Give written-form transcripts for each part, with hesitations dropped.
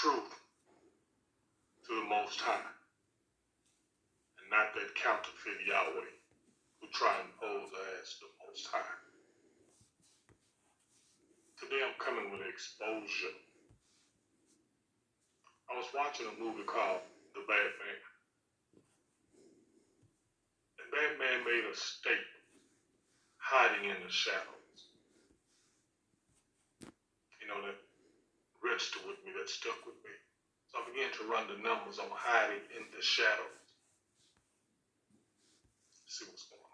truth to the Most High, and not that counterfeit Yahweh who try and pose as the Most High. Today I'm coming with exposure. I was watching a movie called The Batman. And Batman made a statement, hiding in the shadows. You know, that registered with me, that stuck with me. So I began to run the numbers on hiding in the shadows. Let's see what's going on.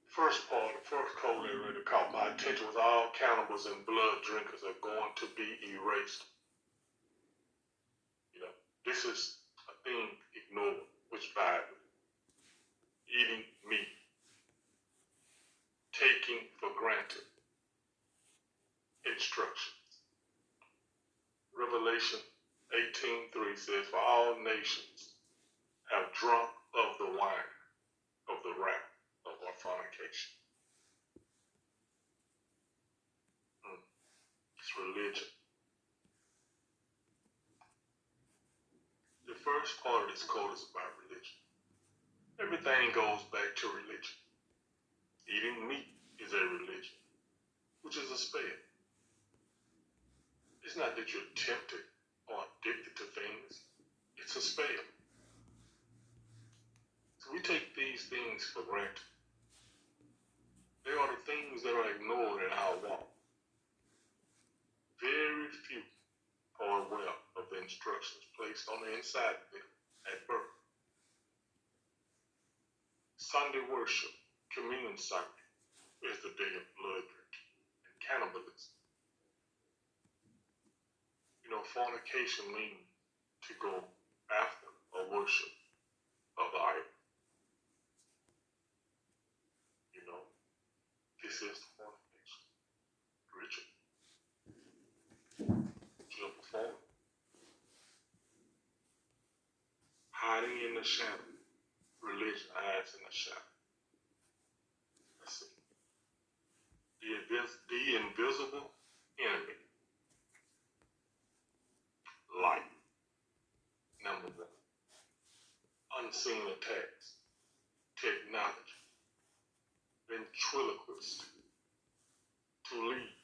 First part, the first code that really caught my attention was all cannibals and blood drinkers are going to be erased. You know, this is a thing ignored, which Bible. Eating meat. Taking for granted instructions. Revelation 18:3 says, for all nations have drunk of the wine of the wrath of our fornication. It's religion. The first part of this code is about religion. Everything goes back to religion. Eating meat is a religion, which is a spell. It's not that you're tempted or addicted to things. It's a spell. So we take these things for granted. They are the things that are ignored in our walk. Very few are aware of the instructions placed on the inside of them at birth. Sunday worship, communion Sunday, is the day of blood drinking and cannibalism. You know, fornication means to go after or worship other idols. You know, this is the fornication ritual. You'll perform. Hiding in the shadow. Religion hides in the shadow. Let's see. The invisible enemy. Light. Number one. Unseen attacks. Technology. Ventriloquist. To lead.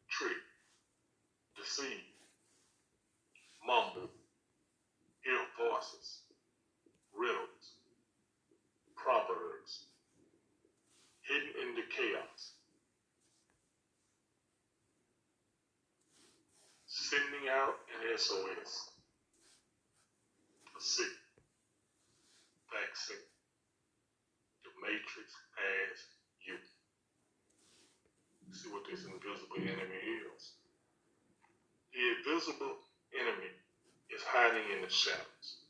Trick. Deceive. Mumble. Hear voices. Riddles. Proverbs. Hidden in the chaos. Sending out an SOS. A sick vaccine. The Matrix has you. See what this invisible enemy is. The invisible enemy is hiding in the shadows.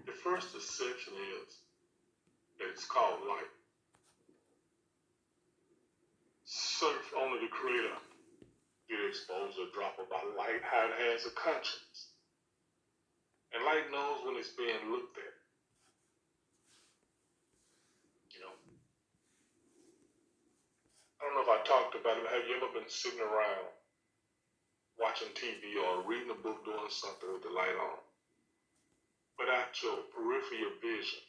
The first deception is that it's called light. Search only the Creator did expose or drop about light, how it has a conscience. And light knows when it's being looked at. You know, I don't know if I talked about it. Have you ever been sitting around watching TV or reading a book, doing something with the light on? But at your peripheral vision,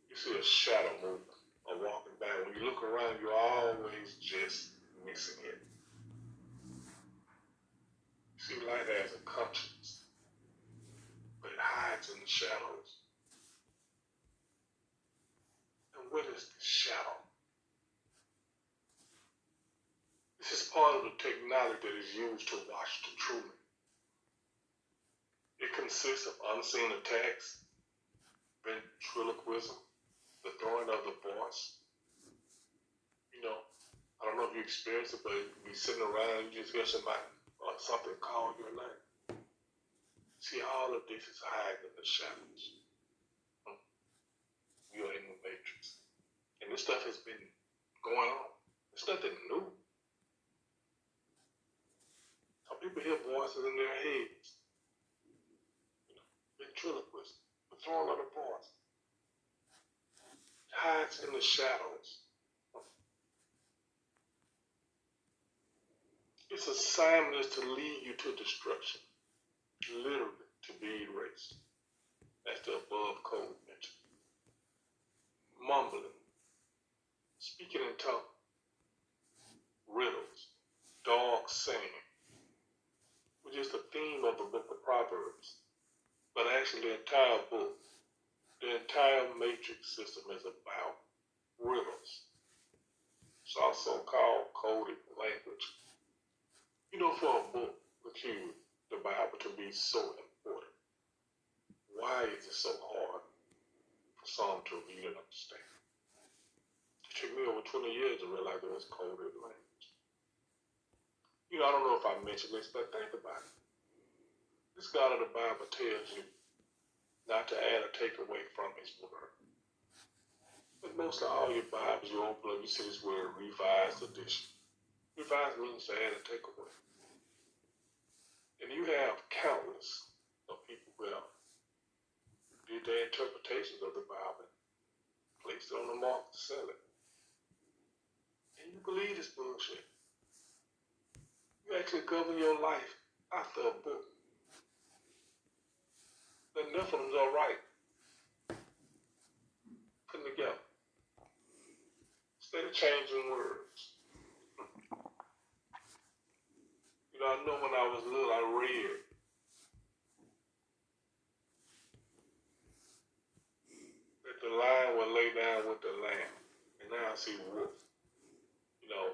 you see a shadow moving or walking by. When you look around, you're always just missing it. See, light has a conscience, but it hides in the shadows. And what is the shadow? This is part of the technology that is used to watch the truth. It consists of unseen attacks, ventriloquism, the throwing of the voice. You know, I don't know if you experience it, but you be sitting around, you just hear somebody or something call your name. See, all of this is hiding in the shadows. You are in the matrix. And this stuff has been going on. It's nothing new. Some people hear voices in their heads. You know, ventriloquism, the throwing of the voice. It hides in the shadows. Its assignment is to lead you to destruction, literally to be erased. That's the above code mentioned. Mumbling, speaking in tongues, riddles, dog saying, which is the theme of the book of Proverbs. But actually the entire book, the entire matrix system is about riddles. It's also called coded language. You know, for a book like the Bible, to be so important, why is it so hard for some to read and understand? It took me over 20 years to realize it was coded language. You know, I don't know if I mentioned this, but think about it. This God of the Bible tells you not to add or take away from his word. But mostly all your Bibles, you open up, you see this word revised edition. Revised means to add and take away. And you have countless of people who have did their interpretations of the Bible, placed it on the market to sell it. And you believe this bullshit. You actually govern your life after a book. The Nephilim's all right. Putting together. Instead of changing words. You know, I know when I was little, I read that the lion will lay down with the lamb. And now I see wolf. You know,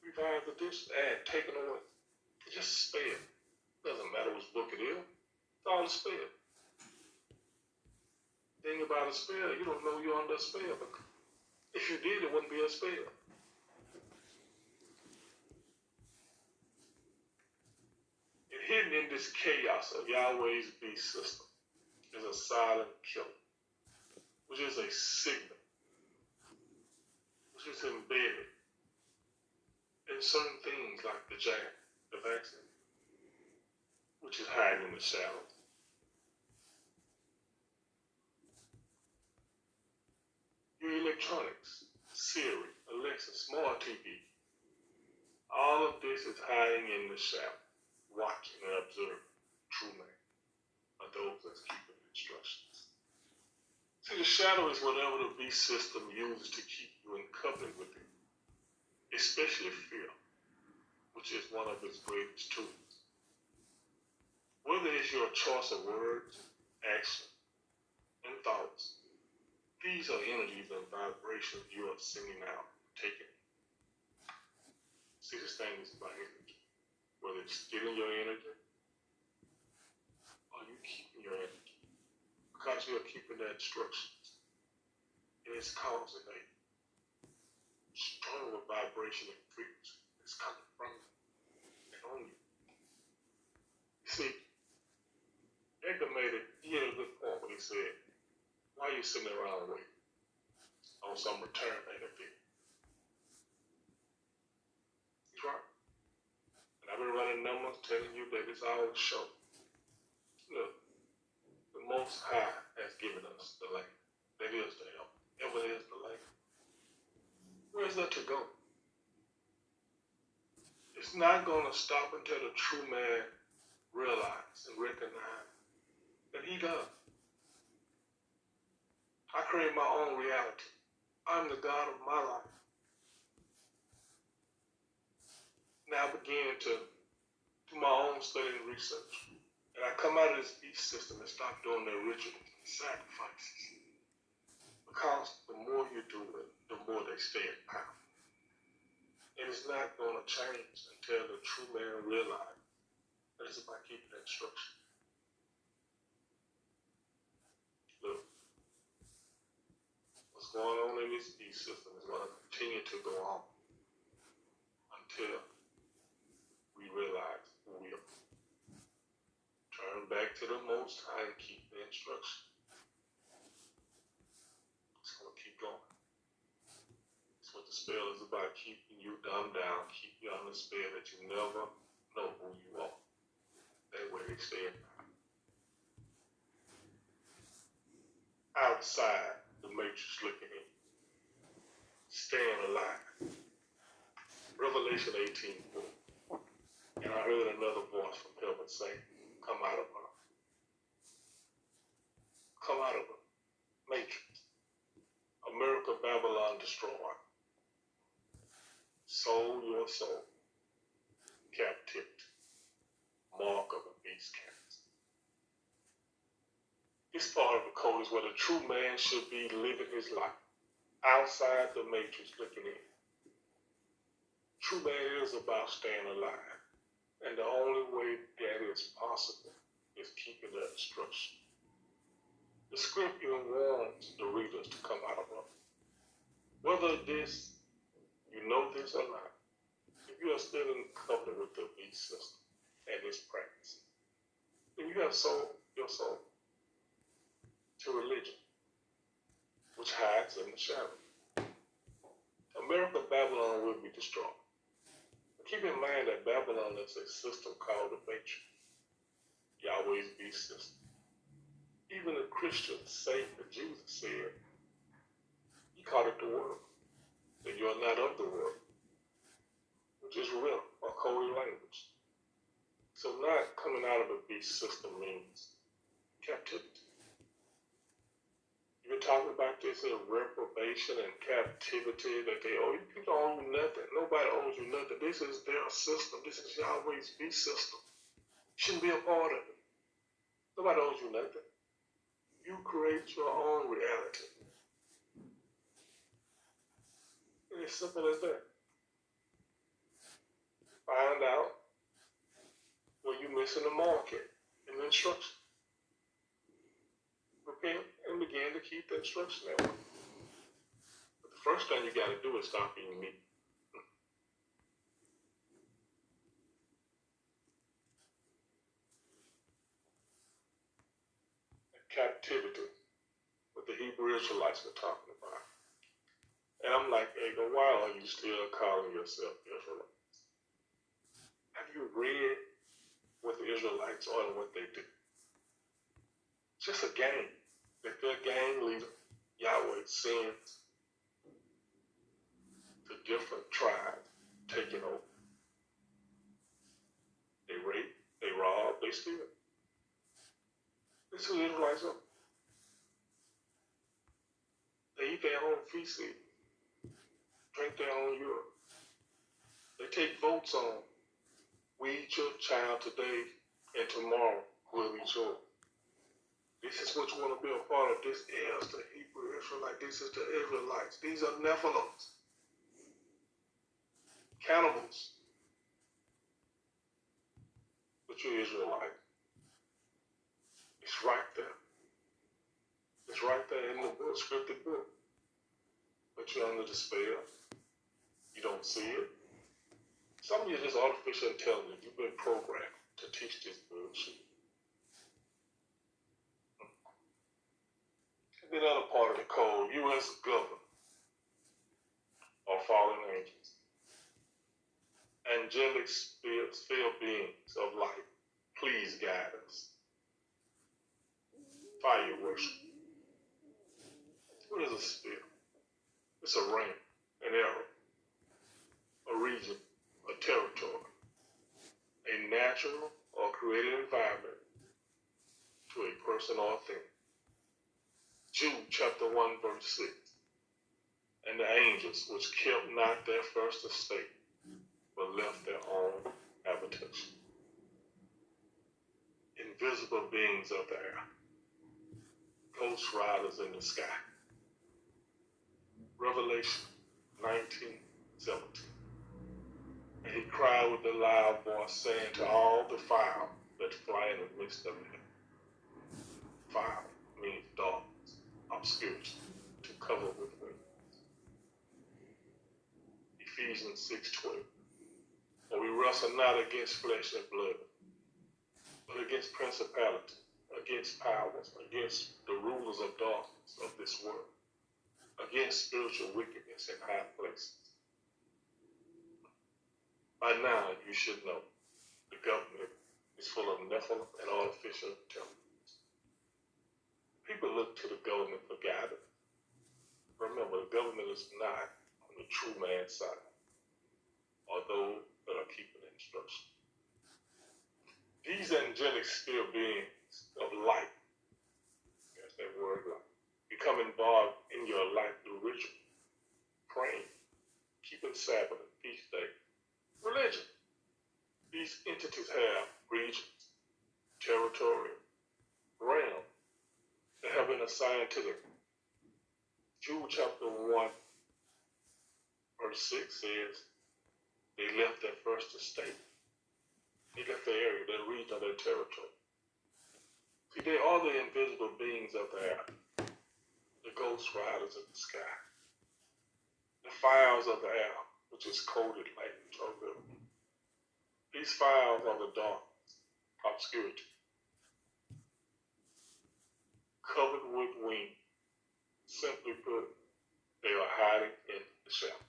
revised edition, add, taken away. It's just spell. Doesn't matter which book it is. It's all a spell. Thing about a spell, you don't know you're under a spell. If you did, it wouldn't be a spell. And hidden in this chaos of Yahweh's beast system is a silent killer, which is a signal, which is embedded in certain things like the jab, the vaccine, which is hiding in the shadows. Your electronics, Siri, Alexa, smart TV, all of this is hiding in the shadow, watching and observing true man, are those that's keeping instructions. See, the shadow is whatever the beast system uses to keep you in covenant with it, especially fear, which is one of its greatest tools. Whether it's your choice of words, action, and thoughts, these are energies and vibrations you are sending out, taking. See, this thing is about energy. Whether it's stealing your energy or you keeping your energy. Because you are keeping the instructions, it is causing a stronger vibration and frequency that's coming from you and on you. You see, Edgar made it, he had a good point when he said, why are you sitting around waiting on some return benefit? He's right. And I've been running numbers telling you that it's all a show. Look, the Most High has given us the land. That is the help. Ever is the land. Where's that to go? It's not going to stop until the true man realizes and recognizes that he does. I create my own reality. I'm the God of my life. Now I begin to do my own study and research. And I come out of this beast system and stop doing their rituals and sacrifices. Because the more you do it, the more they stay in power. And it's not going to change until the true man realizes that it's about keeping the instruction. Look, what's going on in this beast system is going to continue to go on until we realize who we are. Turn back to the Most High and keep the instruction. It's going to keep going. It's what the spell is about, keeping you dumbed down, keep you on the spell that you never know who you are. That way they stay in power. Outside the matrix looking in, staying alive. Revelation 18:4. And I heard another voice from heaven say, come out of her. Come out of her. Matrix. America, Babylon destroyed. Soul, your soul. Captivity. Mark of the beast cast. This part of the code is where the true man should be living his life. Outside the matrix looking in. True man is about staying alive. And the only way that is possible is keeping the instruction. The script even warns the readers to come out of it. Whether this, you know this or not, if you are still in covenant with the beast system and its practice, then you have sold your soul to religion, which hides in the shadow. America, Babylon will be destroyed. Keep in mind that Babylon is a system called the Matrix, Yahweh's beast system. Even the Christians say that Jesus said, he called it the world, that you are not of the world, which is real or coded language. So not coming out of the beast system means captivity. You're talking about this in reprobation and captivity that they owe you. People don't owe you nothing. Nobody owes you nothing. This is their system. This is Yahweh's beast system. You shouldn't be a part of it. Nobody owes you nothing. You create your own reality. It's simple as that. Find out where you're missing the market in the instruction. Repent and begin to keep the instruction that way. But the first thing you got to do is stop eating meat. Captivity, what the Hebrew Israelites were talking about. And I'm like, hey, but why are you still calling yourself Israelites? Have you read what the Israelites are and what they do? It's just a game that their gang leader, Yahweh, sends to different tribes taking over. They rape, they rob, they steal. This is who the Israelites are. They eat their own feces, drink their own urine. They take votes on, we eat your child today and tomorrow we'll eat yours. This is what you want to be a part of. This is the Hebrew Israelite. This is the Israelites. These are Nephilims. Cannibals. But you're Israelite. It's right there. It's right there in the book, scripted book. But you're under the spell. You don't see it. Some of you are just artificial intelligence. You've been programmed to teach this bullshit. And the other part of the code, you as a government are fallen angels. Angelic spirits, beings of light, please guide us. Fire worship. What is a spirit? It's a ring, an arrow, a region, a territory, a natural or created environment to a person or thing. Jude chapter 1 verse 6. And the angels which kept not their first estate, but left their own habitation. Invisible beings of the air. Ghost riders in the sky. Revelation 19:17. And he cried with a loud voice, saying to all the fowl that fly in the midst of it. Fowl means darkness, obscurity, to cover with wings. Ephesians 6:12. For we wrestle not against flesh and blood, but against principalities, against powers, against the rulers of darkness of this world, against spiritual wickedness in high places. By now, you should know the government is full of Nephilim and artificial intelligence. People look to the government for guidance. Remember, the government is not on the true man's side or those that are keeping the instruction. These angelic spirit beings of light, that's that word light, become involved in your life through ritual, praying, keeping Sabbath and feast day, religion. These entities have regions, territory, realm that have been assigned to them. Jude chapter 1, verse 6 says, they left their first estate. They left their area, their region, their territory. See, they are the invisible beings of the air, the ghost riders of the sky, the fires of the air, which is coded language of them. These fires are the dark, obscurity, covered with wings. Simply put, they are hiding in the shadow.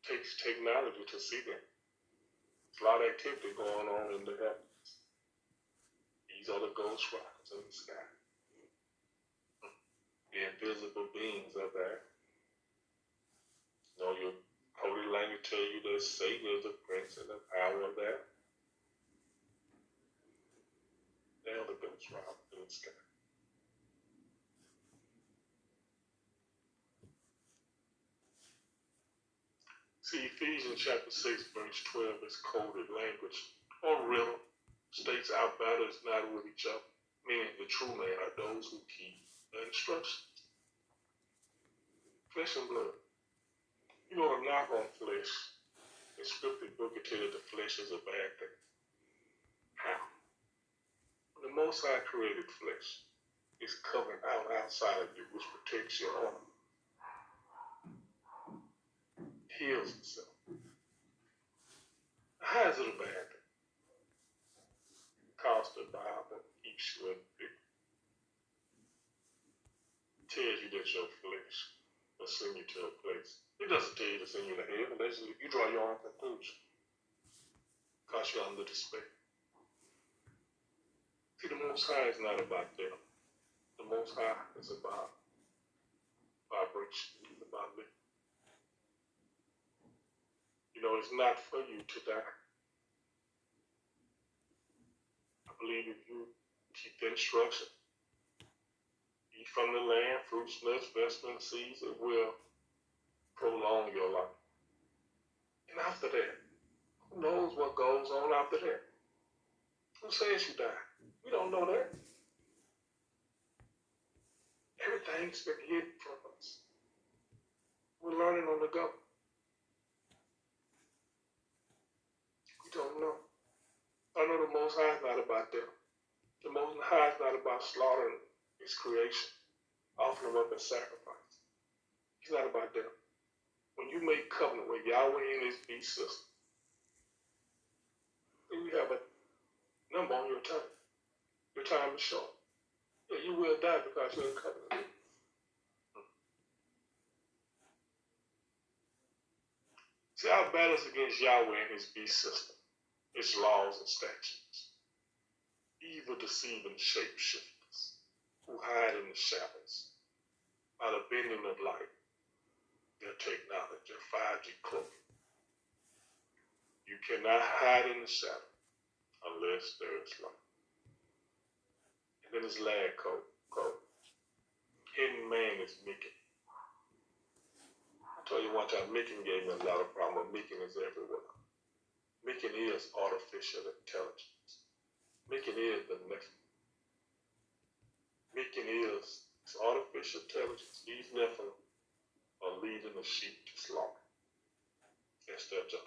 It takes technology to see them. There's a lot of activity going on in the heavens. These are the ghost riders in the sky. The invisible beings are there. You know, your holy language tell you that Satan is the prince and the power of that. They are the ghost riders in the sky. See, Ephesians chapter 6, verse 12 is coded language, or riddle, states our battle is not with each other, meaning the true man are those who keep the instructions. Flesh and blood. You know, a knock on flesh. The scripture book will tell you the flesh is a bad thing. How? The Most High created flesh. It's covered outside of you, which protects your arm. Heals itself. How is it a bad thing? Because the Bible keeps you in it. It tells you that your flesh will send you to a place. It doesn't tell you to send you to hell unless you draw your own conclusion. Because you're under despair. See, the Most High is not about death. The Most High is about vibration. It's about living. You know, it's not for you to die. I believe if you keep the instruction, eat from the land, fruits, nuts, vegetables, seeds, it will prolong your life. And after that, who knows what goes on after that? Who says you die? We don't know that. Everything's been hidden from us. We're learning on the go. We don't know. I know the Most High is not about death. The Most High is not about slaughtering His creation, offering them up as sacrifice. He's not about death. When you make covenant with Yahweh and His beast system, then you have a number on your time. Your time is short. Yeah, you will die because you're in covenant. See, our battles against Yahweh and His beast system, its laws and statutes. Evil, deceiving shapeshifters who hide in the shadows by the bending of light, their technology, their 5G cloaking. You cannot hide in the shadow unless there is light. And then this last code. Hidden man is Mickey. I told you one time, Mickey gave me a lot of problems. Mickey is everywhere. Mickey is artificial intelligence. Mickey is the Nefilim. Mickey is artificial intelligence. These Nefilim are leading the sheep to slaughter. That's their job.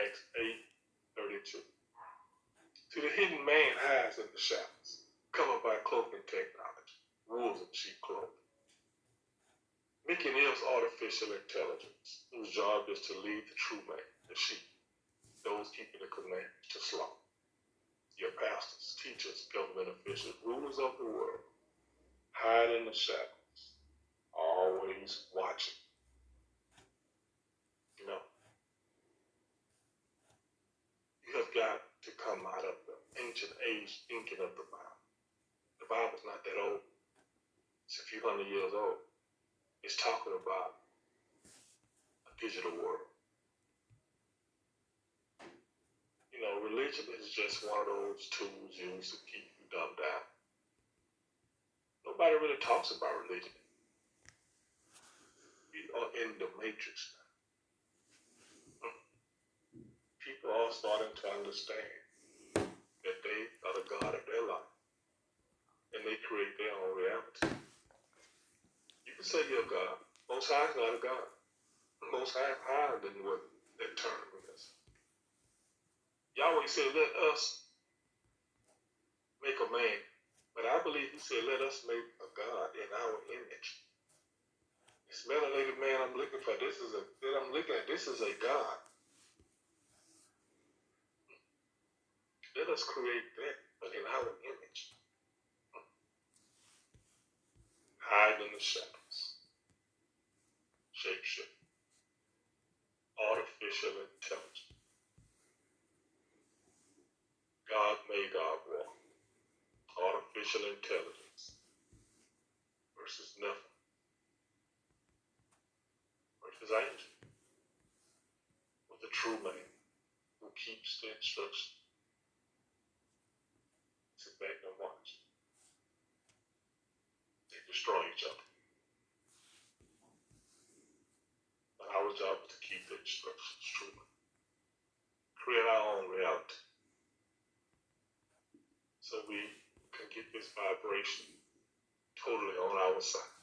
Acts 8:32. See, the hidden man hides in the shadows, covered by cloaking technology, wolves in sheep clothing. Mickey is artificial intelligence, whose job is to lead the true man, the sheep, those keeping the commandments, to slaughter. Your pastors, teachers, government officials, rulers of the world, hide in the shadows, always watching. You know, you have got to come out of the ancient age thinking of the Bible. The Bible's not that old. It's a few hundred years old. It's talking about a digital world. You know, religion is just one of those tools used to keep you dumbed down. Nobody really talks about religion. We are in the matrix now. People are starting to understand that they are the God of their life, and they create their own reality. You can say you're God. Most High is not a God. Most High is higher than what that term is. Yahweh said, let us make a man. But I believe he said, let us make a God in our image. This melanated man I'm looking for, this is a God. Let us create that, but in our image. Hide in the shadows. Shapeshift. Artificial intelligence. God made God walk. Artificial intelligence versus nothing. Versus angel. With a true man who keeps the instruction. Sit back and watch. They destroy each other. But our job is to keep the instructions true. Create our own reality. So we can get this vibration totally on our side.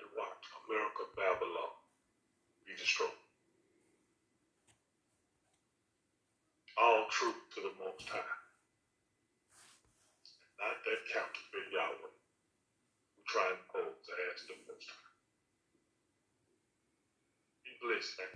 And watch America, Babylon be destroyed. All truth to the Most High. Not that counterfeit Yahweh who try and pose as the Most High. Be blessed, man.